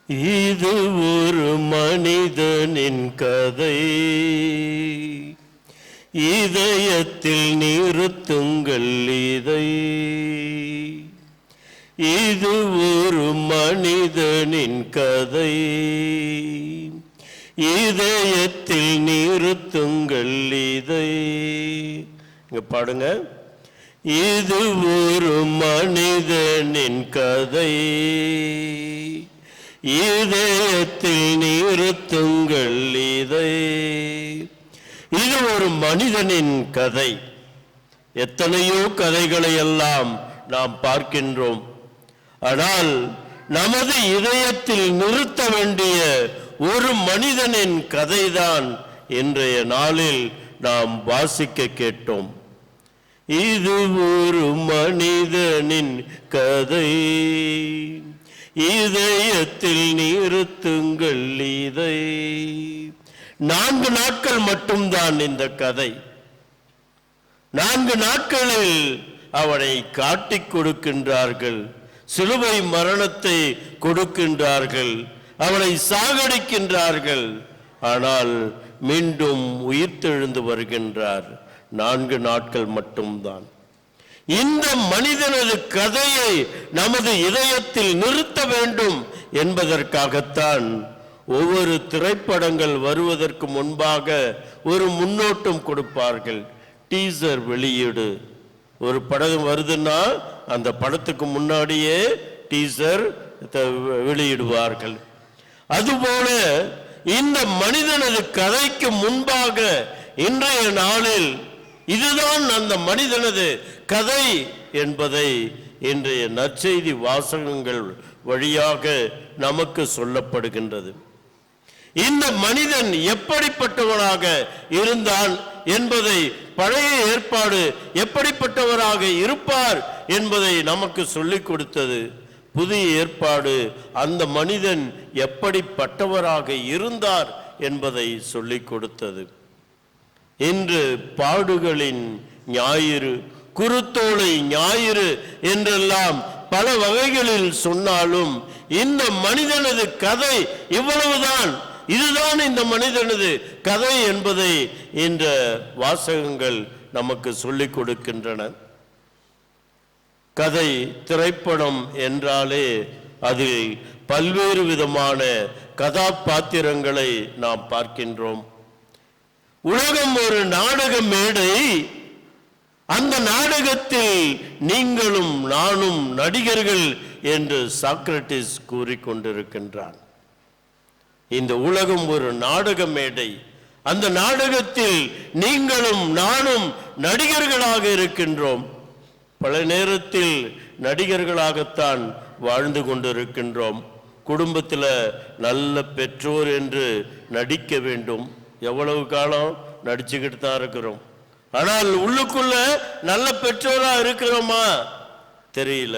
இது ஒரு மனிதனின் கதை, இதயத்தில் நிறுத்துங்கள் இதை. இது ஒரு மனிதனின் கதை, இதயத்தில் நிறுத்துங்கள் இதை. இங்க பாடுங்க. இது ஒரு மனிதனின் கதை, இதயத்தில் நிறுத்துங்கள் இதை. இது ஒரு மனிதனின் கதை. எத்தனையோ கதைகளை எல்லாம் நாம் பார்க்கின்றோம். ஆனால் நமது இதயத்தில் நிறுத்த வேண்டிய ஒரு மனிதனின் கதைதான் இன்றைய நாளில் நாம் வாசிக்க கேட்டோம். இது ஒரு மனிதனின் கதை, இதயத்தில் நிறுத்துங்கள் இதை. 4 நாட்கள் மட்டும்தான் இந்த கதை. 4 நாட்களில் அவனை காட்டிக் கொடுக்கின்றார்கள், சிலுவை மரணத்தை கொடுக்கின்றார்கள், அவனை சாகடிக்கின்றார்கள். ஆனால் மீண்டும் உயிர்த்தெழுந்து வருகின்றார். 4 நாட்கள் மட்டும்தான். இந்த மனிதனது கதையை நமது இதயத்தில் நிறுத்த வேண்டும் என்பதற்காகத்தான் ஒவ்வொரு திரைப்படங்கள் வருவதற்கு முன்பாக ஒரு முன்னோட்டம் கொடுப்பார்கள். டீசர் வெளியீடு. ஒரு படம் வருதுன்னா அந்த படத்துக்கு முன்னாடியே டீசர் வெளியிடுவார்கள். அதுபோல இந்த மனிதனது கதைக்கு முன்பாக இன்றைய நாளில் இதுதான் அந்த மனிதனது கதை என்பதை இன்றைய நற்செய்தி வாசகங்கள் வழியாக நமக்கு சொல்லப்படுகின்றது. இந்த மனிதன் எப்படிப்பட்டவனாக இருந்தான் என்பதை, பழைய ஏற்பாடு எப்படிப்பட்டவராக இருப்பார் என்பதை நமக்கு சொல்லிக் கொடுத்தது. புதிய ஏற்பாடு அந்த மனிதன் எப்படிப்பட்டவராக இருந்தார் என்பதை சொல்லிக் கொடுத்தது. இன்று பாடுகளின் ஞாயிறு, குருத்தோலை ஞாயிறு என்றெல்லாம் பல வகைகளில் சொன்னாலும் இந்த மனிதனது கதை இவ்வளவுதான், இதுதான் இந்த மனிதனது கதை என்பதை இந்த வாசகங்கள் நமக்கு சொல்லிக் கொடுக்கின்றன. கதை, திரைப்படம் என்றாலே அதில் பல்வேறு விதமான கதாபாத்திரங்களை நாம் பார்க்கின்றோம். உலகம் ஒரு நாடக மேடை, அந்த நாடகத்தில் நீங்களும் நானும் நடிகர்கள் என்று சாக்ரட்டிஸ் கூறிக்கொண்டிருக்கின்றான். இந்த உலகம் ஒரு நாடக மேடை, அந்த நாடகத்தில் நீங்களும் நானும் நடிகர்களாக இருக்கின்றோம். பல நேரத்தில் நடிகர்களாகத்தான் வாழ்ந்து கொண்டிருக்கின்றோம். குடும்பத்தில் நல்ல பெற்றோர் என்று நடிக்க வேண்டும். எவ்வளவு காலம் நடிச்சுக்கிட்டு தான் இருக்கிறோம். ஆனால் உள்ளுக்குள்ள நல்ல பெற்றோரா இருக்கிறோமா தெரியல.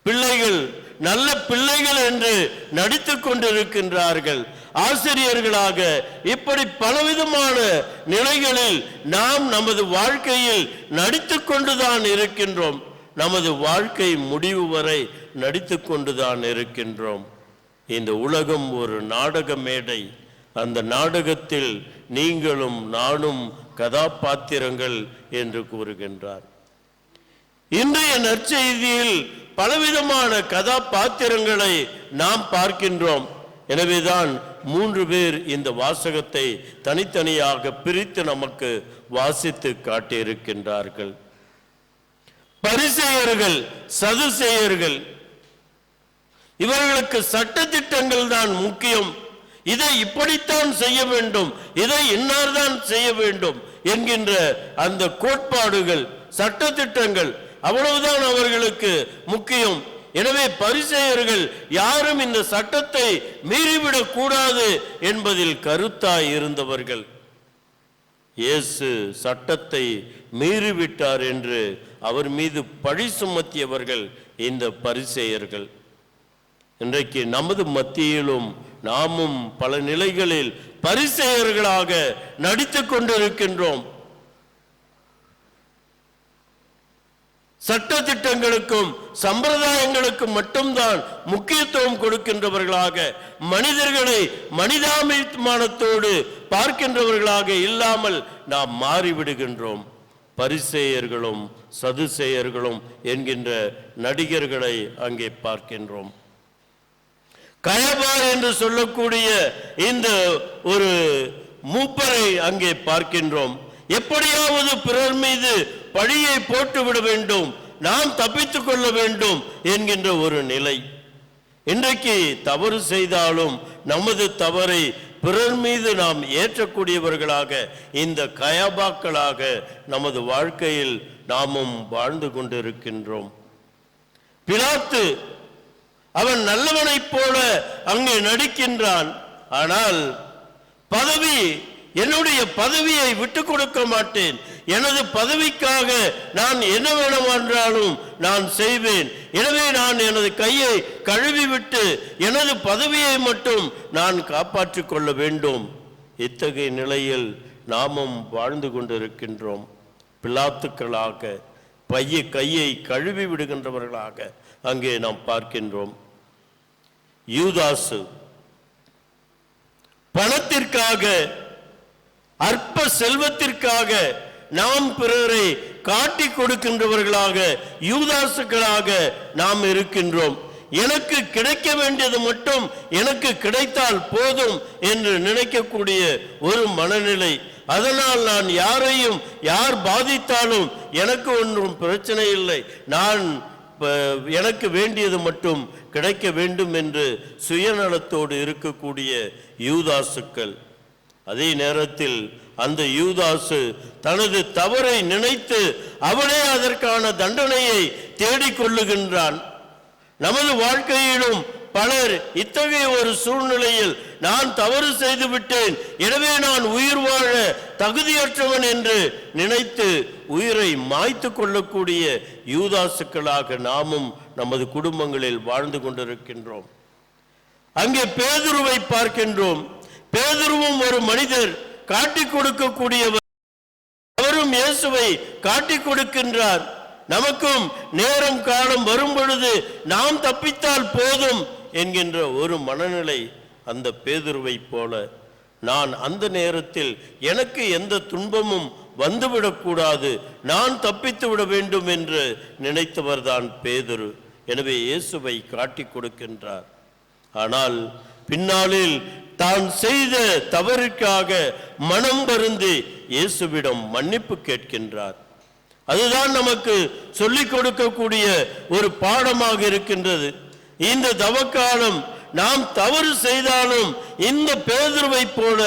பிள்ளைகள் நல்ல பிள்ளைகள் என்று நடித்து கொண்டிருக்கின்றார்கள். ஆசிரியர்களாக இப்படி பலவிதமான நிலைகளில் நாம் நமது வாழ்க்கையில் நடித்து கொண்டுதான் இருக்கின்றோம். நமது வாழ்க்கை முடிவு வரை நடித்து கொண்டுதான் இருக்கின்றோம். இந்த உலகம் ஒரு நாடக மேடை, அந்த நாடகத்தில் நீங்களும் நானும் கதாபாத்திரங்கள் என்று கூறுகின்றார். இன்றைய நற்செய்தியில் பலவிதமான கதாபாத்திரங்களை நாம் பார்க்கின்றோம். எனவேதான் 3 பேர் இந்த வாசகத்தை தனித்தனியாக பிரித்து நமக்கு வாசித்து காட்டியிருக்கின்றார்கள். பரிசேயர்கள், சதுசேயர்கள், இவர்களுக்கு சட்டதிட்டங்கள் தான் முக்கியம். இதை இப்படித்தான் செய்ய வேண்டும், இதை இன்னார்தான் செய்ய வேண்டும் என்கின்ற அந்த கோட்பாடுகள், சட்டதிட்டங்கள் அவ்வளவுதான் அவர்களுக்கு முக்கியம். எனவே பரிசேயர்கள் யாரும் இந்த சட்டத்தை மீறிவிடக் கூடாது என்பதில் கருத்தாய் இருந்தவர்கள். இயேசு சட்டத்தை மீறிவிட்டார் என்று அவர் மீது பழி சுமத்தியவர்கள் இந்த பரிசேயர்கள். இன்றைக்கு நமது மத்தியிலும் நாமும் பல நிலைகளில் பரிசேயர்களாக நடித்துக் கொண்டிருக்கின்றோம். சட்ட திட்டங்களுக்கும் சம்பிரதாயங்களுக்கும் மட்டும்தான் முக்கியத்துவம் கொடுக்கின்றவர்களாக, மனிதர்களை மனிதாபிமானத்தோடு பார்க்கின்றவர்களாக இல்லாமல் நாம் மாறிவிடுகின்றோம். பரிசேயர்களும் சதுசேயர்களும் என்கின்ற நடிகர்களை அங்கே பார்க்கின்றோம். கயபா என்று சொல்லக்கூடிய இந்த ஒரு மூப்பரை அங்கே பார்க்கின்றோம். எப்படியாவது பிறர் மீது பழியை போட்டுவிட வேண்டும், நாம் தப்பித்துக் கொள்ள வேண்டும் என்கின்ற ஒரு நிலை. இன்றைக்கு தவறு செய்தாலும் நமது தவறை பிறர் மீது நாம் ஏற்றக்கூடியவர்களாக, இந்த கயபாக்களாக நமது வாழ்க்கையில் நாமும் வாழ்ந்து கொண்டிருக்கின்றோம். பிலாத்து அவன் நல்லவனைப் போல அங்கே நடிக்கின்றான். ஆனால் பதவி, என்னுடைய பதவியை விட்டு கொடுக்க மாட்டேன், எனது பதவிக்காக நான் என்ன வேண்டுமென்றாலும் நான் செய்வேன், எனவே நான் எனது கையை கழுவிவிட்டு எனது பதவியை மட்டும் நான் காப்பாற்றிக் கொள்ள வேண்டும். இத்தகைய நிலையில் நாமும் வாழ்ந்து கொண்டிருக்கின்றோம். பிலாத்துக்களாக கையை கழுவி விடுகின்றவர்களாக அங்கே நாம் பார்க்கின்றோம். யூதாசு பணத்திற்காக, அற்ப செல்வத்திற்காக நாம் பிறரை காட்டி கொடுக்கின்றவர்களாக, யூதாசுக்களாக நாம் இருக்கின்றோம். எனக்கு கிடைக்க வேண்டியது மட்டும் எனக்கு கிடைத்தால் போதும் என்று நினைக்கக்கூடிய ஒரு மனநிலை. அதனால் நான் யாரையும் யார் பாதித்தாலும் எனக்கு ஒன்றும் பிரச்சனை இல்லை, நான் எனக்கு வேண்டியது மட்டும் கிடைக்க வேண்டும் என்று சுயநலத்தோடு இருக்கக்கூடிய யூதாசுக்கள். அதே நேரத்தில் அந்த யூதாசு தனது தவறை நினைத்து அவனே அதற்கான தண்டனையை தேடிக்கொள்ளுகின்றான். நமது வாழ்க்கையிலும் பலர் இத்தகைய ஒரு சூழ்நிலையில் நான் தவறு செய்து விட்டேன், எனவே நான் உயிர் வாழ தகுதியற்றவன் என்று நினைத்து உயிரை மாய்த்து கொள்ளக்கூடிய யூதாசுக்களாக நாமும் நமது குடும்பங்களில் வாழ்ந்து கொண்டிருக்கின்றோம். அங்கே பேதுருவை பார்க்கின்றோம். பேதுருவும் ஒரு மனிதர், காட்டிக் கொடுக்கக்கூடியவர். அவரும் இயேசுவை காட்டிக் கொடுக்கின்றார். நமக்கும் நேரம் காலம் வரும் பொழுது நாம் தப்பித்தால் போதும் என்கின்ற ஒரு மனநிலை அந்த பேதுருவை போல. நான் அந்த நேரத்தில் எனக்கு எந்த துன்பமும் வந்துவிடக்கூடாது, நான் தப்பித்து விட வேண்டும் என்று நினைத்தவர்தான் பேதுரு. எனவே இயேசுவை காட்டிக் கொடுக்கின்றார். ஆனால் பின்னாளில் தான் செய்த தவறுக்காக மனம் வருந்தி இயேசுவிடம் மன்னிப்பு கேட்கின்றார். அதுதான் நமக்கு சொல்லிக் கொடுக்கக்கூடிய ஒரு பாடமாக இருக்கின்றது. இந்த தவக்காலம் நாம் தவறு செய்தாலும் இந்த பேதுருவை போல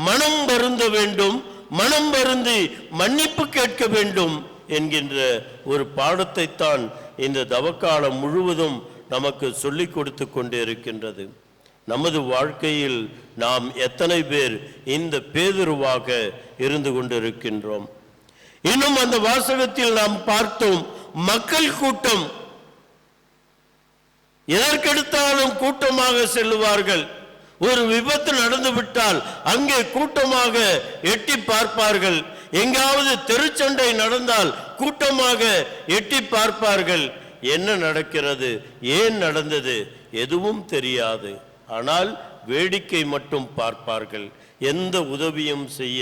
மனம் வருந்த வேண்டும், மனம் வருந்தி மன்னிப்பு கேட்க வேண்டும் என்கின்ற ஒரு பாடத்தை தான் இந்த தவக்காலம் முழுவதும் நமக்கு சொல்லிக் கொடுத்து கொண்டே இருக்கின்றது. நமது வாழ்க்கையில் நாம் எத்தனை பேர் இந்த பேதுருவாக இருந்து கொண்டிருக்கின்றோம்? இன்னும் அந்த வாசகத்தில் நாம் பார்த்தோம், மக்கள் கூட்டம். எதற்கெடுத்தாலும் கூட்டமாக செல்லுவார்கள். ஒரு விபத்து நடந்து விட்டால் அங்கே கூட்டமாக எட்டி பார்ப்பார்கள். எங்காவது தெருச்சண்டை நடந்தால் கூட்டமாக எட்டி பார்ப்பார்கள். என்ன நடக்கிறது, ஏன் நடந்தது எதுவும் தெரியாது. ஆனால் வேடிக்கை மட்டும் பார்ப்பார்கள். எந்த உதவியும் செய்ய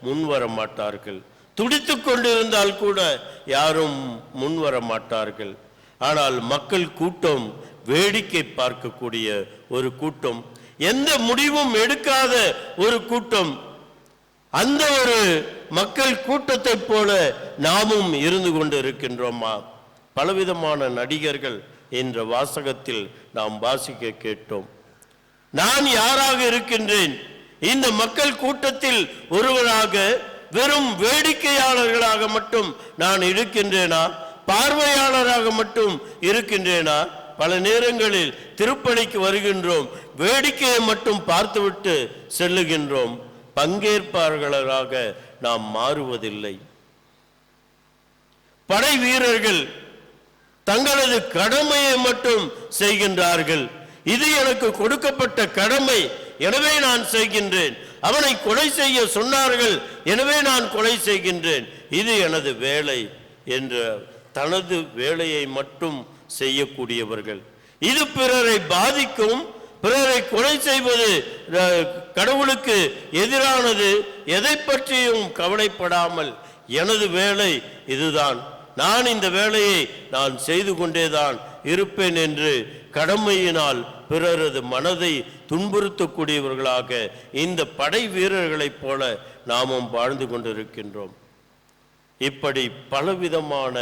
முன்வர மாட்டார்கள். துடித்துக் கொண்டிருந்தால் கூட யாரும் முன்வர மாட்டார்கள். ஆனால் மக்கள் கூட்டம் வேடிக்கை பார்க்கக்கூடிய ஒரு கூட்டம், எந்த முடிவும் எடுக்காத ஒரு கூட்டம். அந்த ஒரு மக்கள் கூட்டத்தை போல நாமும் இருந்து கொண்டு இருக்கின்றோமா? பலவிதமான நடிகர்கள் என்ற வாசகத்தில் நாம் வாசிக்க கேட்டோம். நான் யாராக இருக்கின்றேன்? இந்த மக்கள் கூட்டத்தில் ஒருவராக, வெறும் வேடிக்கையாளர்களாக மட்டும் நான் இருக்கின்றேனா? பார்வையாளராக மட்டும் இருக்கின்றேனா? பல நேரங்களில் திருப்பணிக்கு வருகின்றோம், வேடிக்கையை மட்டும் பார்த்துவிட்டு செல்லுகின்றோம். பங்கேற்பாளர்களாக நாம் மாறுவதில்லை. படை வீரர்கள் தங்களது கடமையை மட்டும் செய்கின்றார்கள். இது எனக்கு கொடுக்கப்பட்ட கடமை, எனவே நான் செய்கின்றேன். அவனை கொலை செய்ய சொன்னார்கள், எனவே நான் கொலை செய்கின்றேன். இது எனது வேலை என்ற தனது வேலையை மட்டும் செய்யக்கூடியவர்கள். இது பிறரை பாதிக்கும், பிறரை கொலை செய்வது கடவுளுக்கு எதிரானது. எதை பற்றியும் கவலைப்படாமல் எனது வேலை இதுதான், நான் இந்த வேலையை நான் செய்து கொண்டேதான் இருப்பேன் என்று கடமையினால் பிறரது மனதை துன்புறுத்தக்கூடியவர்களாக இந்த படை வீரர்களைப் போல நாமும் வாழ்ந்து கொண்டிருக்கின்றோம். இப்படி பலவிதமான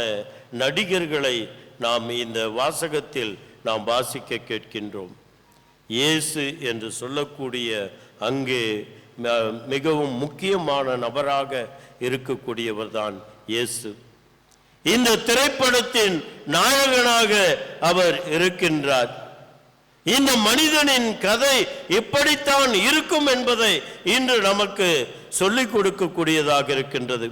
நடிகர்களை நாம் இந்த வாசகத்தில் நாம் வாசிக்க கேட்கின்றோம். இயேசு என்று சொல்லக்கூடிய அங்கே மிகவும் முக்கியமான நபராக இருக்கக்கூடியவர்தான் இயேசு. இந்த திரைப்படத்தின் நாயகனாக அவர் இருக்கின்றார். இந்த மனிதனின் கதை இப்படித்தான் இருக்கும் என்பதை இன்று நமக்கு சொல்லிக் கொடுக்கக்கூடியதாக இருக்கின்றது.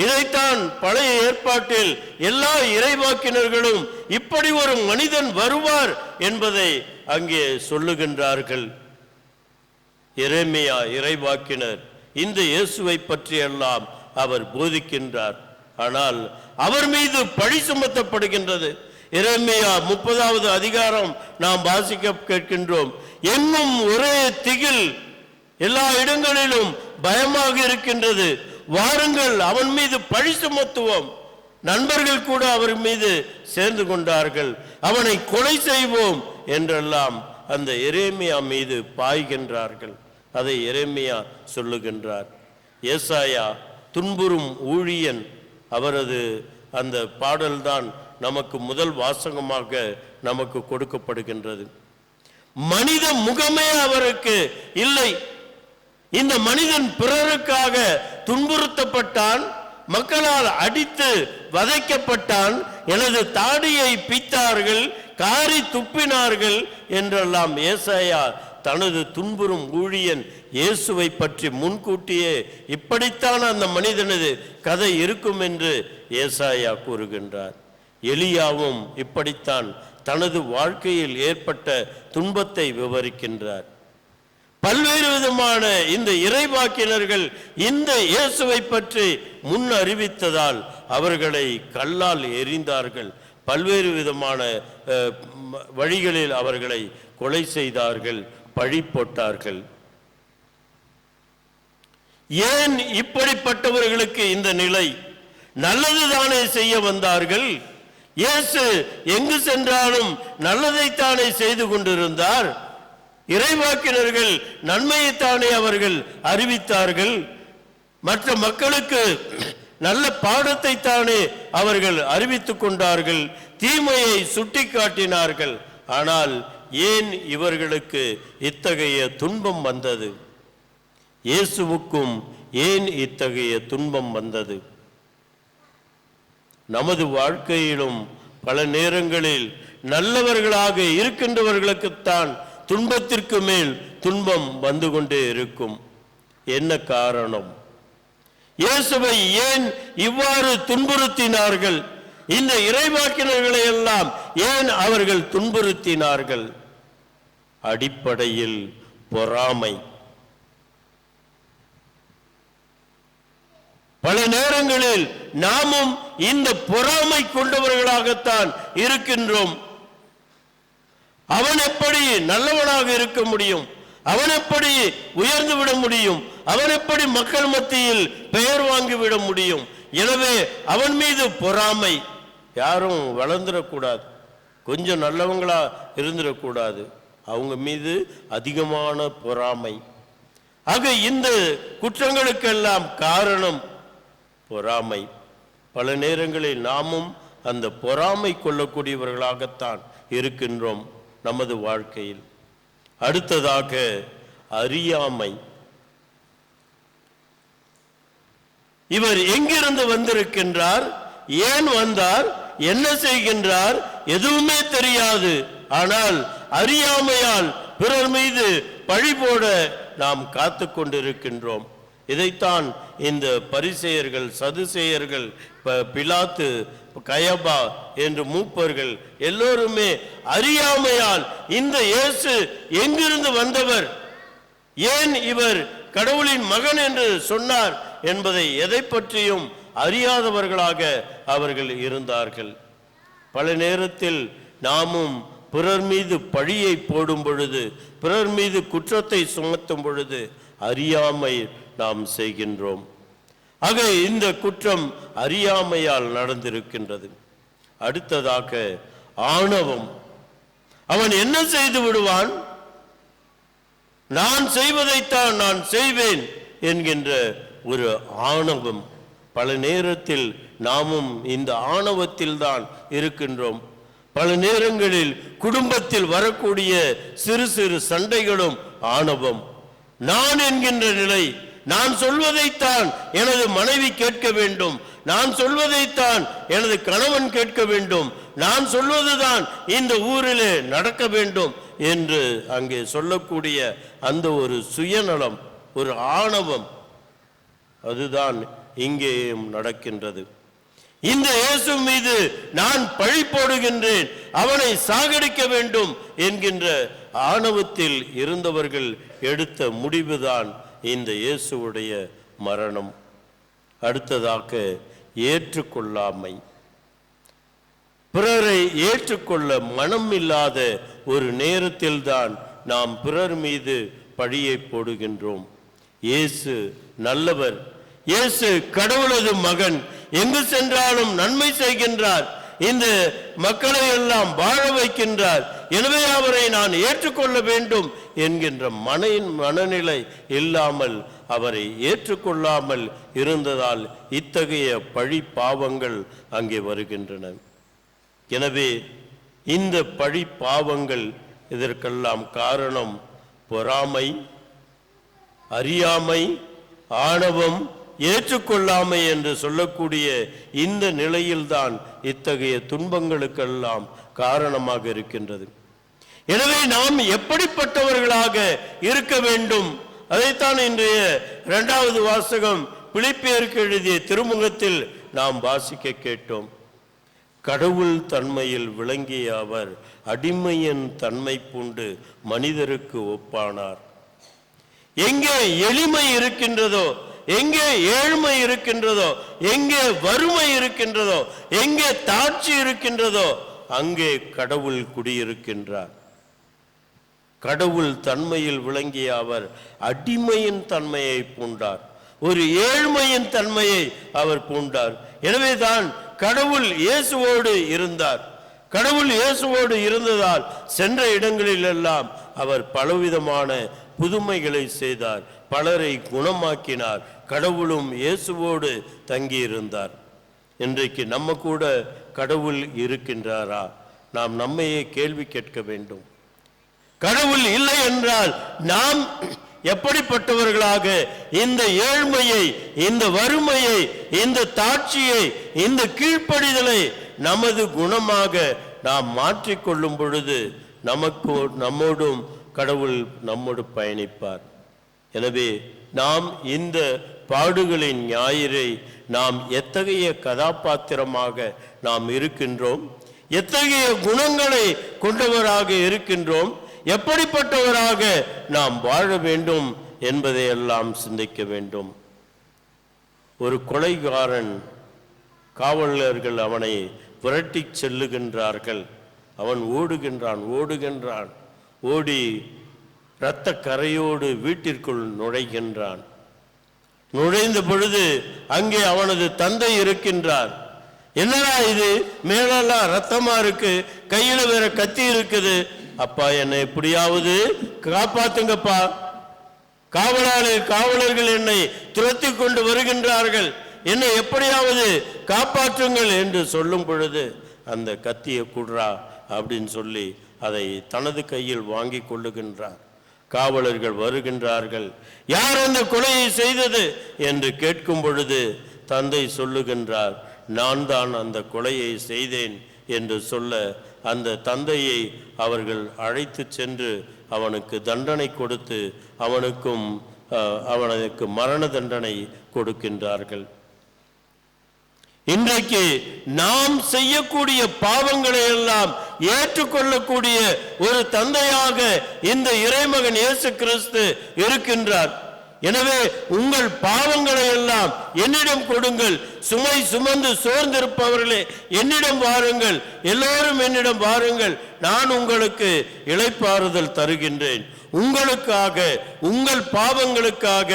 இதைத்தான் பழைய ஏற்பாட்டில் எல்லா இறைவாக்கினர்களும் இப்படி ஒரு மனிதன் வருவார் என்பதை அங்கே சொல்லுகின்றார்கள். எரேமியா இறைவாக்கினர் இந்த இயேசுவை பற்றியெல்லாம் அவர் போதிக்கின்றார். ஆனால் அவர் மீது பழி சுமத்தப்படுகின்றது. எரேமியா 30வது அதிகாரம் நாம் வாசிக்க கேட்கின்றோம். எங்கும் ஒரே திகில், எல்லா இடங்களிலும் பயமாக இருக்கின்றது, வாருங்கள் அவன் மீது பழி சுமத்துவோம். நண்பர்கள் கூட அவர் மீது சேர்ந்து கொண்டார்கள், அவனை கொலை செய்வோம் என்றெல்லாம் அந்த எரேமியா மீது பாய்கின்றார்கள். அதை எரேமியா சொல்லுகின்றார். ஏசாயா துன்புறும் ஊழியன், அவரது அந்த பாடல்தான் நமக்கு முதல் வாசகமாக நமக்கு கொடுக்கப்படுகின்றது. மனித முகமே அவருக்கு இல்லை. இந்த மனிதன் பிறருக்காக துன்புறுத்தப்பட்டான், மக்களால் அடித்து வதைக்கப்பட்டான், எனது தாடியை பித்தார்கள், காரி துப்பினார்கள் என்றெல்லாம் ஏசாயா தனது துன்புறும் ஊழியன் இயேசுவை பற்றி முன்கூட்டியே இப்படித்தான் அந்த மனிதனது கதை இருக்கும் என்று ஏசாயா கூறுகின்றார். எலியாவும் இப்படித்தான் தனது வாழ்க்கையில் ஏற்பட்ட துன்பத்தை விவரிக்கின்றார். பல்வேறு விதமான இந்த இறைவாக்கினர்கள் இந்த இயேசுவை பற்றி முன் அறிவித்ததால் அவர்களை கல்லால் எறிந்தார்கள், பல்வேறு விதமான வழிகளில் அவர்களை கொலை செய்தார்கள், பழி போட்டார்கள். ஏன் இப்படிப்பட்டவர்களுக்கு இந்த நிலை? நல்லதுதானே செய்ய வந்தார்கள். இயேசு எங்கு சென்றாலும் நல்லதைத்தானே செய்து கொண்டிருந்தார். இறைவாக்கினர்கள் நன்மையைத்தானே அவர்கள் அறிவித்தார்கள். மற்ற மக்களுக்கு நல்ல பாடத்தை தானே அவர்கள் அறிவித்துக் கொண்டார்கள், தீமையை சுட்டி காட்டினார்கள். ஆனால் ஏன் இவர்களுக்கு இத்தகைய துன்பம் வந்தது? இயேசுவுக்கும் ஏன் இத்தகைய துன்பம் வந்தது? நமது வாழ்க்கையிலும் பல நேரங்களில் நல்லவர்களாக இருக்கின்றவர்களுக்குத்தான் துன்பத்திற்கு மேல் துன்பம் வந்து கொண்டே இருக்கும். என்ன காரணம்? இயேசுவை ஏன் இவ்வாறு துன்புறுத்தினார்கள்? இந்த இறைவாக்கினர்களை எல்லாம் ஏன் அவர்கள் துன்புறுத்தினார்கள்? அடிப்படையில் பொறாமை. பல நேரங்களில் நாமும் இந்த பொறாமை கொண்டவர்களாகத்தான் இருக்கின்றோம். அவன் எப்படி நல்லவனாக இருக்க முடியும்? அவன் எப்படி உயர்ந்து விட முடியும்? அவன் எப்படி மக்கள் மத்தியில் பெயர் வாங்கிவிட முடியும்? எனவே அவன் மீது பொறாமை. யாரும் வளர்ந்துடக்கூடாது, கொஞ்சம் நல்லவங்களா இருந்துடக்கூடாது, அவங்க மீது அதிகமான பொறாமை. ஆக இந்த குற்றங்களுக்கெல்லாம் காரணம் பொறாமை. பல நேரங்களில் நாமும் அந்த பொறாமை கொள்ளக்கூடியவர்களாகத்தான் இருக்கின்றோம் நமது வாழ்க்கையில். அடுத்ததாக அறியாமை. இவர் எங்கிருந்து வந்திருக்கின்றார், ஏன் வந்தார், என்ன செய்கின்றார், எதுவுமே தெரியாது. ஆனால் அறியாமையால் பிறர் மீது பழி போட நாம் காத்து கொண்டிருக்கின்றோம். இதைத்தான் இந்த பரிசேயர்கள், சதுசேயர்கள், பிலாத்து, கயபா என்று மூப்பர்கள் எல்லோருமே அறியாமையால் இந்த இயேசு எங்கிருந்து வந்தவர், ஏன் இவர் கடவுளின் மகன் என்று சொன்னார் என்பதை எதை பற்றியும் அறியாதவர்களாக அவர்கள் இருந்தார்கள். பல நேரத்தில் நாமும் பிறர் மீது பழியை போடும் பொழுது, பிறர் மீது குற்றத்தை சுமத்தும் பொழுது அறியாமை நாம் செய்கின்றோம். ஆக இந்த குற்றம் அறியாமையால் நடந்திருக்கின்றது. அடுத்ததாக ஆணவம். அவன் என்ன செய்து விடுவான்? நான் செய்வதைத்தான் நான் செய்வேன் என்கின்ற ஒரு ஆணவம். பல நேரத்தில் நாமும் இந்த ஆணவத்தில் தான் இருக்கின்றோம். பல நேரங்களில் குடும்பத்தில் வரக்கூடிய சிறு சிறு சண்டைகளும் ஆணவம். நான் என்கின்ற நிலை, நான் சொல்வதைத்தான் எனது மனைவி கேட்க வேண்டும், நான் சொல்வதைத்தான் எனது கணவன் கேட்க வேண்டும், நான் சொல்வதுதான் இந்த ஊரிலே நடக்க வேண்டும் என்று அங்கே சொல்லக்கூடிய அந்த ஒரு சுயநலம், ஒரு ஆணவம், அதுதான் இங்கேயும் நடக்கின்றது. இந்த இயேசு மீது நான் பழி போடுகின்றேன், அவனை சாகடிக்க வேண்டும் என்கின்ற ஆணவத்தில் இருந்தவர்கள் எடுத்த முடிவுதான் இந்த இயேசுவுடைய மரணம். அடுத்ததாக ஏற்றுக்கொள்ளாமை. பிறரை ஏற்றுக்கொள்ள மனம் இல்லாத ஒரு நேரத்தில் தான் நாம் பிறர் மீது பழியை போடுகின்றோம். இயேசு நல்லவர், இயேசு கடவுளது மகன், எங்கு சென்றாலும் நன்மை செய்கின்றார், இந்த மக்களை எல்லாம் வாழ வைக்கின்றார், எனவே அவரை நான் ஏற்றுக்கொள்ள வேண்டும் என்கின்ற மனநிலை இல்லாமல் அவரை ஏற்றுக்கொள்ளாமல் இருந்ததால் இத்தகைய பழி பாவங்கள் அங்கே வருகின்றன. எனவே இந்த பழி பாவங்கள், இதற்கெல்லாம் காரணம் பொறாமை, அறியாமை, ஆணவம், ஏற்றுக்கொள்ளாமை என்று சொல்லக்கூடிய இந்த நிலையில்தான் இத்தகைய துன்பங்களுக்கெல்லாம் காரணமாக இருக்கின்றது. எனவே நாம் எப்படிப்பட்டவர்களாக இருக்க வேண்டும், அதைத்தான் இன்றைய 2வது வாசகம் பிலிப்பியருக்கு எழுதிய திருமுகத்தில் நாம் வாசிக்க கேட்டோம். கடவுள் தன்மையில் விளங்கிய அவர் அடிமையின் தன்மை பூண்டு மனிதருக்கு ஒப்பானார். எங்கே எளிமை இருக்கின்றதோ, எங்கே ஏழ்மை இருக்கின்றதோ, எங்கே வறுமை இருக்கின்றதோ, எங்கே தாட்சி இருக்கின்றதோ அங்கே கடவுள் குடியிருக்கின்றார். கடவுள் தன்மையில் விளங்கிய அவர் அடிமையின் தன்மையை பூண்டார், ஒரு ஏழ்மையின் தன்மையை அவர் பூண்டார். எனவேதான் கடவுள் இயேசுவோடு இருந்தார். கடவுள் இயேசுவோடு இருந்ததால் சென்ற இடங்களில் எல்லாம் அவர் பலவிதமான புதுமைகளை செய்தார், பலரை குணமாக்கினார். கடவுளும் இயேசுவோடு தங்கியிருந்தார். இன்றைக்கு நம்ம கூட கடவுள் இருக்கின்றாரா? நாம் நம்மையே கேள்வி கேட்க வேண்டும். கடவுள் இல்லை என்றால் நாம் எப்படிப்பட்டவர்களாக இந்த ஏழ்மையை, இந்த வறுமையை, இந்த தாட்சியை, இந்த கீழ்ப்படிதலை நமது குணமாக நாம் மாற்றிக்கொள்ளும் பொழுது நம்மோடும் கடவுள் நம்மோடு பயணிப்பார். எனவே நாம் இந்த பாடுகளின் ஞாயிறை நாம் எத்தகைய கதாபாத்திரமாக நாம் இருக்கின்றோம், எத்தகைய குணங்களை கொண்டவராக இருக்கின்றோம், எப்படிப்பட்டவராக நாம் வாழ வேண்டும் என்பதையெல்லாம் சிந்திக்க வேண்டும். ஒரு கொலைகாரன், காவலர்கள் அவனை விரட்டி செல்லுகின்றார்கள். அவன் ஓடுகின்றான், ஓடி இரத்த கரையோடு வீட்டிற்குள் நுழைகின்றான். நுழைந்த பொழுது அங்கே அவனது தந்தை இருக்கின்றார். என்னடா இது, மேலெல்லாம் ரத்தமா இருக்கு, கையில வேற கத்தி இருக்குது, அப்பா என்னை எப்படியாவது காப்பாத்துங்கப்பா, காவலர்கள் என்னை துரத்தி கொண்டு வருகின்றார்கள், என்னை எப்படியாவது காப்பாற்றுங்கள் என்று சொல்லும் பொழுது அந்த கத்தியை குடுறா அப்படின்னு சொல்லி அதை தனது கையில் வாங்கி கொள்ளுகின்றார். காவலர்கள் வருகின்றார்கள். யார் அந்த கொலையை செய்தது என்று கேட்கும் பொழுது தந்தை சொல்லுகின்றார், நான் தான் அந்த கொலையை செய்தேன் என்று சொல்ல அந்த தந்தையை அவர்கள் அழைத்து சென்று அவனுக்கு தண்டனை கொடுத்து அவனுக்கு மரண தண்டனை கொடுக்கின்றார்கள். இன்றைக்கு நாம் செய்யக்கூடிய பாவங்களை எல்லாம் ஏற்றுக்கொள்ளக்கூடிய ஒரு தந்தையாக இந்த இறைமகன் இயேசு கிறிஸ்து இருக்கின்றார். எனவே உங்கள் பாவங்களை எல்லாம் என்னிடம் கொடுங்கள், சுமை சுமந்து சோர்ந்திருப்பவர்களே என்னிடம் வாருங்கள், எல்லோரும் என்னிடம் வாருங்கள், நான் உங்களுக்கு இளைப்பாறுதல் தருகின்றேன். உங்களுக்காக உங்கள் பாவங்களுக்காக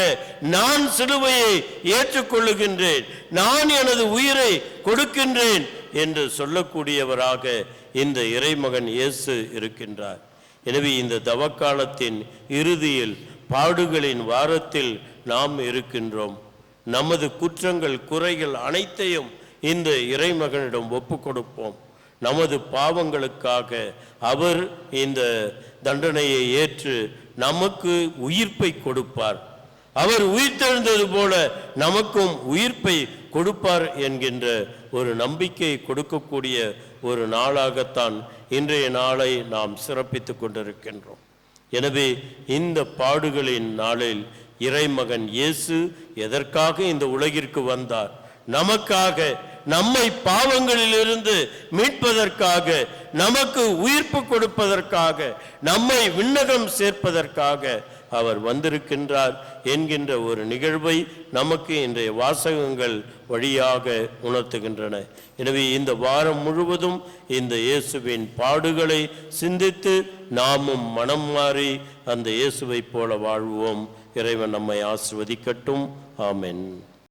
நான் சிலுவையை ஏற்றுக்கொள்ளுகின்றேன், நான் எனது உயிரை கொடுக்கின்றேன் என்று சொல்லக்கூடியவராக இந்த இறைமகன் இயேசு இருக்கின்றார். எனவே இந்த தவக்காலத்தின் இறுதியில் பாடுகளின் வாரத்தில் நாம் இருக்கின்றோம். நமது குற்றங்கள் குறைகள் அனைத்தையும் இந்த இறைமகனிடம் ஒப்பு கொடுப்போம். நமது பாவங்களுக்காக அவர் இந்த தண்டனையை ஏற்று நமக்கு உயிர்ப்பை கொடுப்பார். அவர் உயிர்த்தெழுந்தது போல நமக்கும் உயிர்ப்பை கொடுப்பார் என்கின்ற ஒரு நம்பிக்கையை கொடுக்கக்கூடிய ஒரு நாளாகத்தான் இன்றைய நாளை நாம் சிறப்பித்து கொண்டிருக்கின்றோம். எனவே இந்த பாடுகளின் நாளில் இறைமகன் இயேசு எதற்காக இந்த உலகிற்கு வந்தார்? நமக்காக, நம்மை பாவங்களிலிருந்து மீட்பதற்காக, நமக்கு உயிர்ப்பு கொடுப்பதற்காக, நம்மை விண்ணகம் சேர்ப்பதற்காக அவர் வந்திருக்கின்றார் என்கின்ற ஒரு நிகழ்வை நமக்கு இன்றைய வாசகங்கள் வழியாக உணர்த்துகின்றன. எனவே இந்த வாரம் முழுவதும் இந்த இயேசுவின் பாடுகளை சிந்தித்து நாமும் மனம் மாறி அந்த இயேசுவை போல வாழ்வோம். இறைவன் நம்மை ஆசிர்வதிக்கட்டும். ஆமென்.